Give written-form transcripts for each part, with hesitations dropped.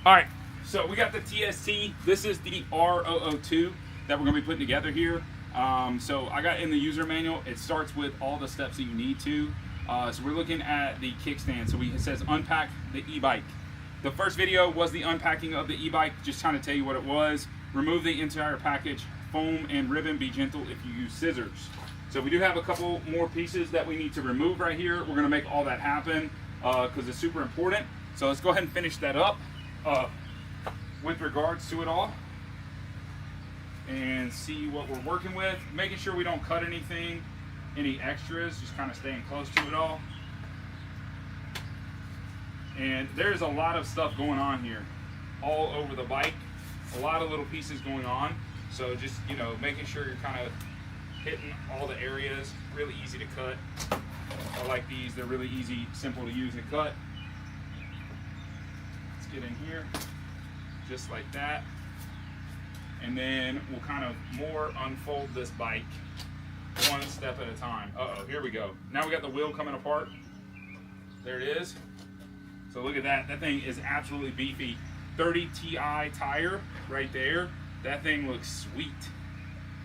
All right, so we got the TST. This is the R002 that we're gonna be putting together here. So I got in the user manual, it starts with all the steps that you need to. So we're looking at the kickstand. So it says unpack the e-bike. The first video was the unpacking of the e-bike, just trying to tell you what it was. Remove the entire package, foam and ribbon, be gentle if you use scissors. So we do have a couple more pieces that we need to remove right here. We're gonna make all that happen because it's super important. So let's go ahead and finish that up with regards to it all and see what we're working with. Making sure we don't cut anything, any extras, just kind of staying close to it all. And there's a lot of stuff going on here, all over the bike. A lot of little pieces going on. So just, you know, making sure you're kind of hitting all the areas. Really easy to cut. I like these, they're really easy, simple to use and cut. Let's get in here, just like that. And then we'll kind of more unfold this bike one step at a time. Uh-oh, here we go. Now we got the wheel coming apart. There it is. So look at that, that thing is absolutely beefy. 30 Ti tire right there. That thing looks sweet.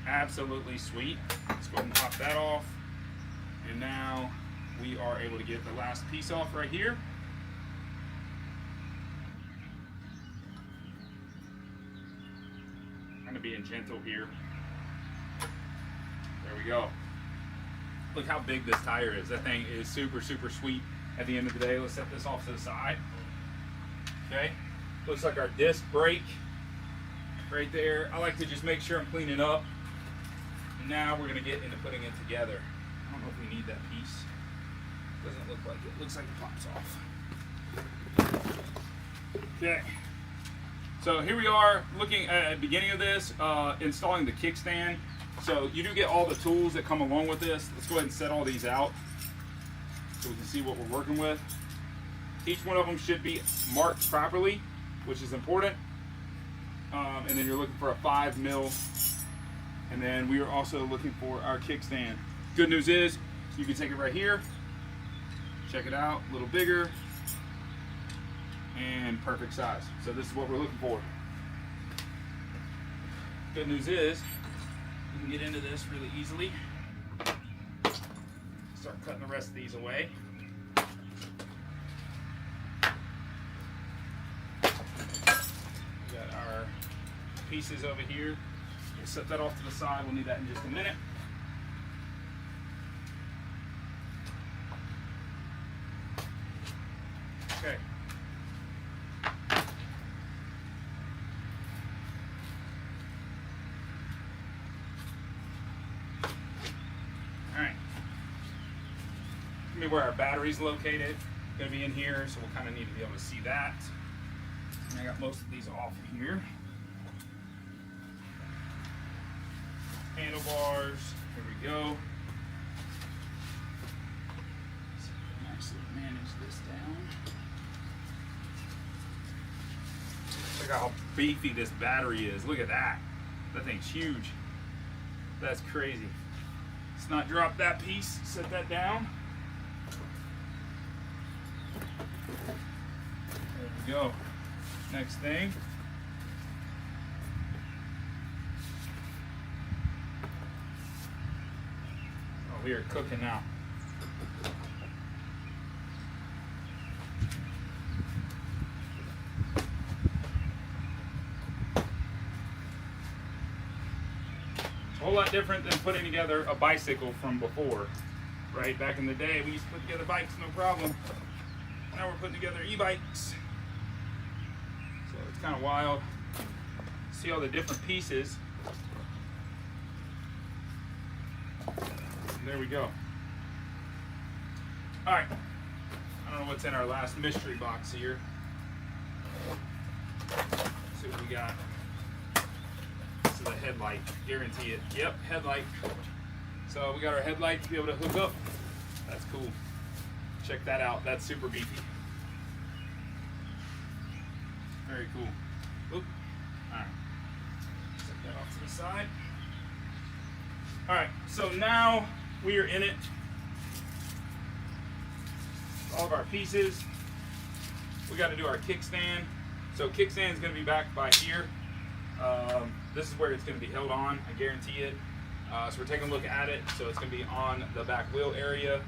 Absolutely sweet. Let's go ahead and pop that off. And now we are able to get the last piece off right here. Kind of being gentle here. There we go. Look how big this tire is. That thing is super, super sweet. At the end of the day, let's set this off to the side. Okay. Looks like our disc brake right there. I like to just make sure I'm cleaning up. And now we're gonna get into putting it together. I don't know if we need that piece. Doesn't look like it. Looks like it pops off. Okay. So here we are looking at the beginning of this, installing the kickstand. So you do get all the tools that come along with this. Let's go ahead and set all these out so we can see what we're working with. Each one of them should be marked properly, which is important. And then you're looking for a 5 mil. And then we are also looking for our kickstand. Good news is you can take it right here. Check it out, a little bigger and perfect size. So this is what we're looking for. Good news is you can get into this really easily. Start cutting the rest of these away. We got our pieces over here. We'll set that off to the side. We'll need that in just a minute. Okay. Alright. Let me where our battery's located. Gonna be in here, so we'll kind of need to be able to see that. And I got most of these off here. Handlebars, here we go. So we can actually manage this down. Look how beefy this battery is. Look at that. That thing's huge. That's crazy. Let's not drop that piece. Set that down. There we go. Next thing. Oh, we are cooking now. A whole lot different than putting together a bicycle from before, right? Back in the day, we used to put together bikes, no problem. Now we're putting together e-bikes. So it's kind of wild. See all the different pieces. And there we go. All right. I don't know what's in our last mystery box here. Let's see what we got. The headlight, guarantee it. Yep, headlight. So we got our headlight to be able to hook up. That's cool. Check that out. That's super beefy. Very cool. Oop. All right. Set that off to the side. All right. So now we are in it. All of our pieces. We got to do our kickstand. So kickstand is going to be back by here. This is where it's going to be held on, I guarantee it. So we're taking a look at it. So it's going to be on the back wheel area.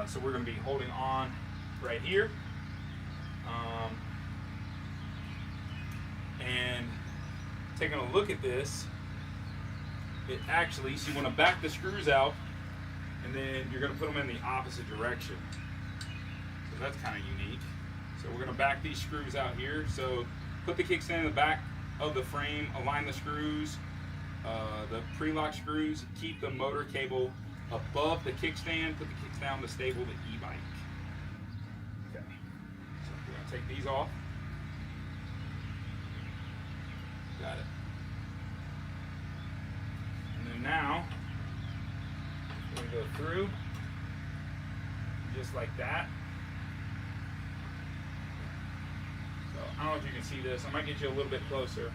So we're going to be holding on right here. And taking a look at this, it actually, so you want to back the screws out, and then you're going to put them in the opposite direction. So that's kind of unique. So we're going to back these screws out here. So put the kickstand in the back of the frame, align the screws, the pre-lock screws, keep the motor cable above the kickstand, put the kickstand on the stable, the e-bike. Okay, so we're going to take these off. Got it. And then now, we're going to go through, just like that. So I don't know if you can see this. I might get you a little bit closer.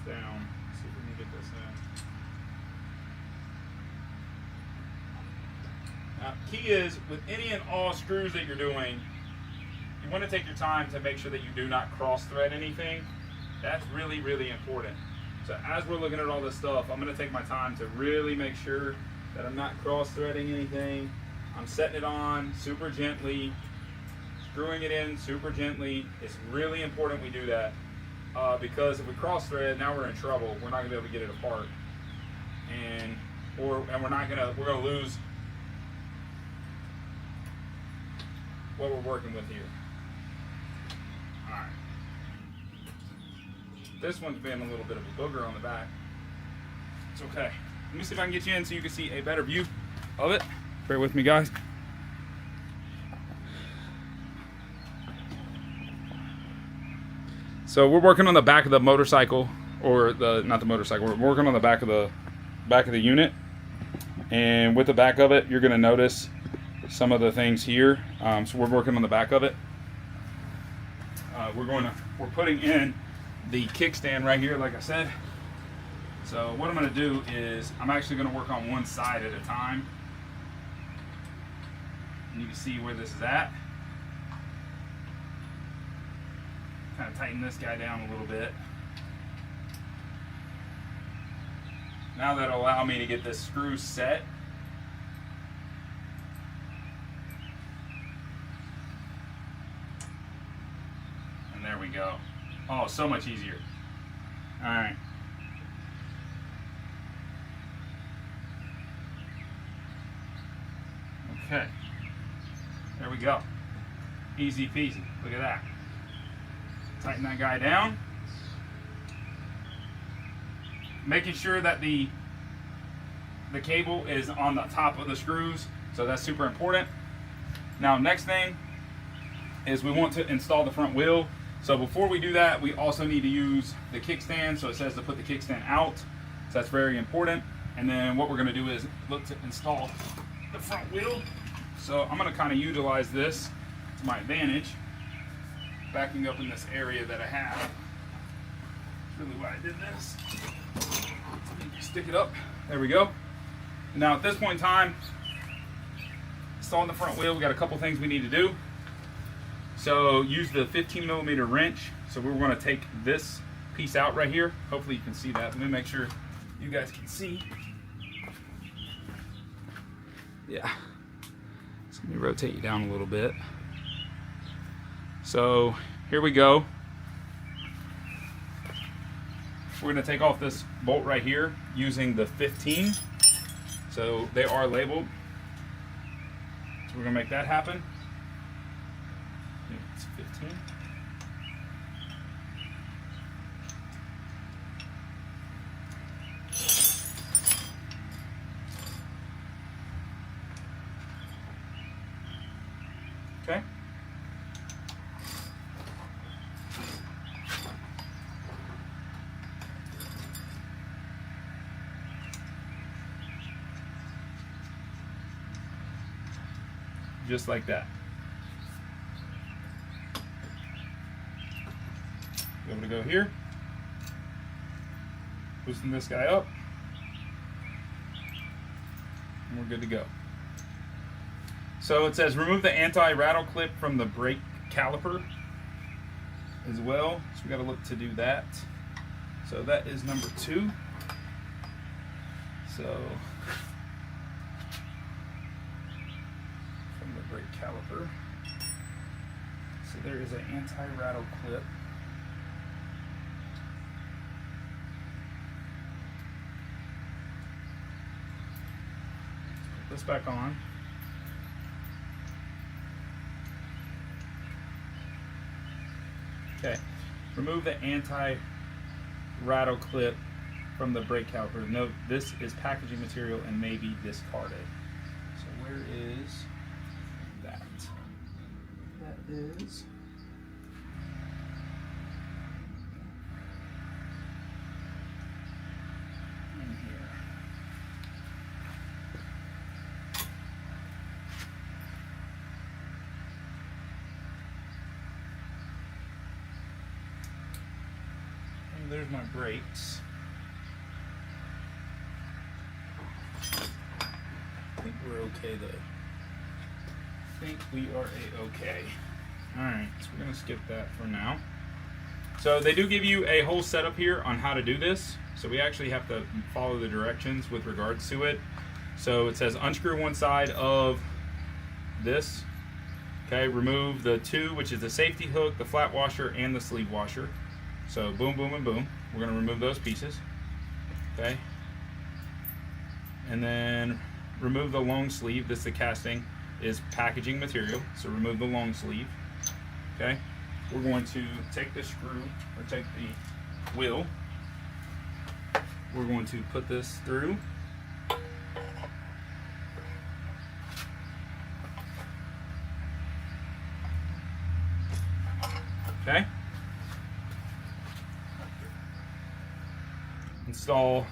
Down, see if we can get this in. Now, key is with any and all screws that you're doing, you want to take your time to make sure that you do not cross thread anything. That's really, really important. So as we're looking at all this stuff, I'm going to take my time to really make sure that I'm not cross threading anything. I'm setting it on super gently, screwing it in super gently. It's really important we do that. Because if we cross thread, now we're in trouble. We're not gonna be able to get it apart, and we're gonna lose what we're working with here. All right. This one's been a little bit of a booger on the back. It's okay. Let me see if I can get you in so you can see a better view of it. Bear with me, guys. So we're working on the back of the motorcycle, or not the motorcycle. We're working on the back of the unit, and with the back of it, you're going to notice some of the things here. So we're working on the back of it. We're putting in the kickstand right here, like I said. So what I'm going to do is I'm actually going to work on one side at a time, and you can see where this is at. Kind of tighten this guy down a little bit. Now that'll allow me to get this screw set. And there we go. Oh, so much easier. All right. Okay. There we go. Easy peasy. Look at that. Tighten that guy down. Making sure that the cable is on the top of the screws, so that's super important. Now, next thing is we want to install the front wheel. So before we do that, we also need to use the kickstand. So it says to put the kickstand out, so that's very important. And then what we're going to do is look to install the front wheel. So I'm going to kind of utilize this to my advantage, backing up in this area that I have. That's really why I did this. Stick it up. There we go. Now at this point in time, installing the front wheel, we got a couple things we need to do. So use the 15mm wrench. So we're going to take this piece out right here. Hopefully you can see that. Let me make sure you guys can see. Yeah. So let me rotate you down a little bit. So here we go. We're going to take off this bolt right here using the 15. So they are labeled. So we're going to make that happen. It's 15. Okay. just like that. Be able to go here, loosen this guy up, and we're good to go. So it says remove the anti-rattle clip from the brake caliper as well. So we got to look to do that. So that is number 2. So from the brake caliper. So there is an anti-rattle clip. Put this back on. Okay, remove the anti-rattle clip from the brake caliper. Note, this is packaging material and may be discarded. So where is that? That is in here. And there's my brakes. I think we're okay though. I think we are okay. Alright, so we're going to skip that for now. So they do give you a whole setup here on how to do this. So we actually have to follow the directions with regards to it. So it says unscrew one side of this. Okay, remove the 2, which is the safety hook, the flat washer, and the sleeve washer. So boom, boom, and boom. We're going to remove those pieces. Okay. And then remove the long sleeve. This, the casting, is packaging material, so remove the long sleeve. Okay, we're going to take the screw, or take the wheel. We're going to put this through. Okay. Install,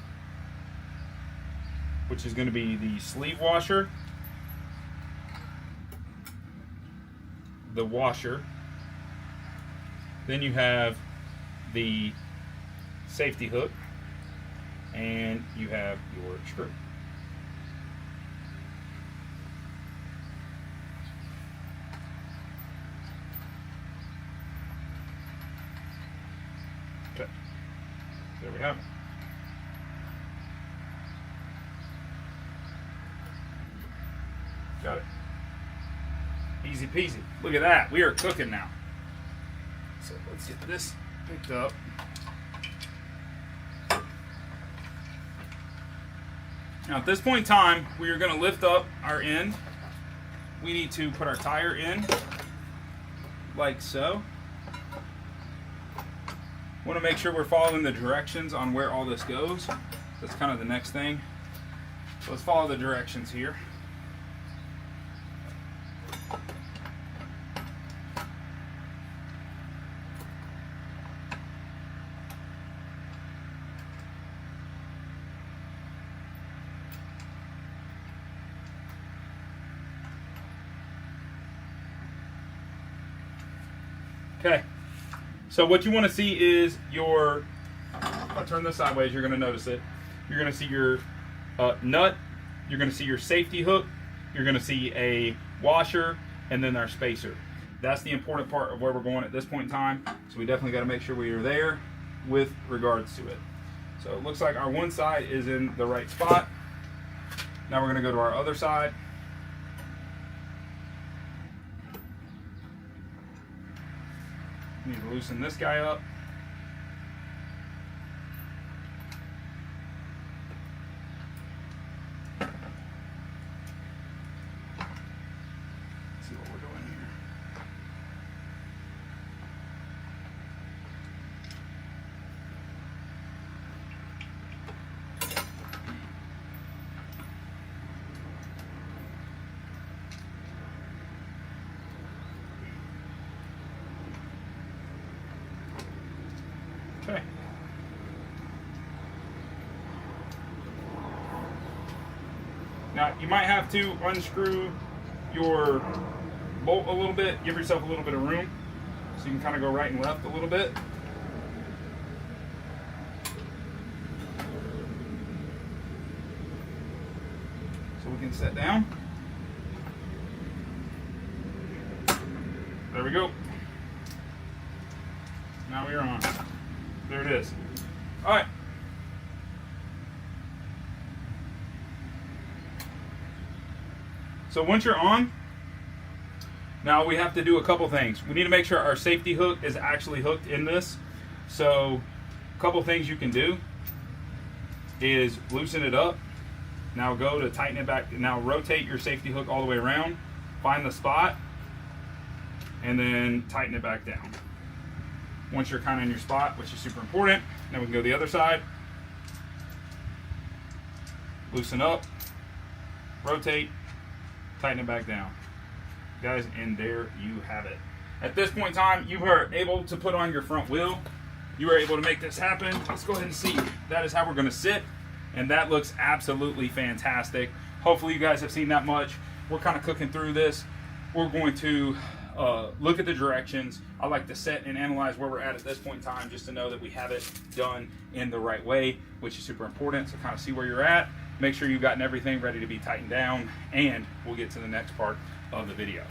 which is going to be the sleeve washer, the washer, then you have the safety hook, and you have your screw. Okay, there we have it. Got it. Easy peasy. Look at that. We are cooking now. So let's get this picked up. Now at this point in time, we are going to lift up our end. We need to put our tire in, like so. Want to make sure we're following the directions on where all this goes. That's kind of the next thing. So let's follow the directions here. Okay, so what you want to see is your, if I turn this sideways, you're going to notice it. You're going to see your nut, you're going to see your safety hook, you're going to see a washer, and then our spacer. That's the important part of where we're going at this point in time. So we definitely got to make sure we are there with regards to it. So it looks like our one side is in the right spot. Now we're going to go to our other side. Need to loosen this guy up. Let's see what we're doing here. Okay. Now you might have to unscrew your bolt a little bit, give yourself a little bit of room so you can kind of go right and left a little bit. So we can set down. There we go. Now we are on. There it is. All right. So once you're on, now we have to do a couple things. We need to make sure our safety hook is actually hooked in this. So a couple things you can do is loosen it up. Now go to tighten it back. Now rotate your safety hook all the way around. Find the spot and then tighten it back down. Once you're kind of in your spot, which is super important. Now we can go the other side. Loosen up, rotate, tighten it back down. Guys, and there you have it. At this point in time, you are able to put on your front wheel. You are able to make this happen. Let's go ahead and see. That is how we're gonna sit, and that looks absolutely fantastic. Hopefully you guys have seen that much. We're kind of cooking through this. We're going to look at the directions. I like to set and analyze where we're at this point in time just to know that we have it done in the right way, which is super important. So kind of see where you're at. Make sure you've gotten everything ready to be tightened down, and we'll get to the next part of the video.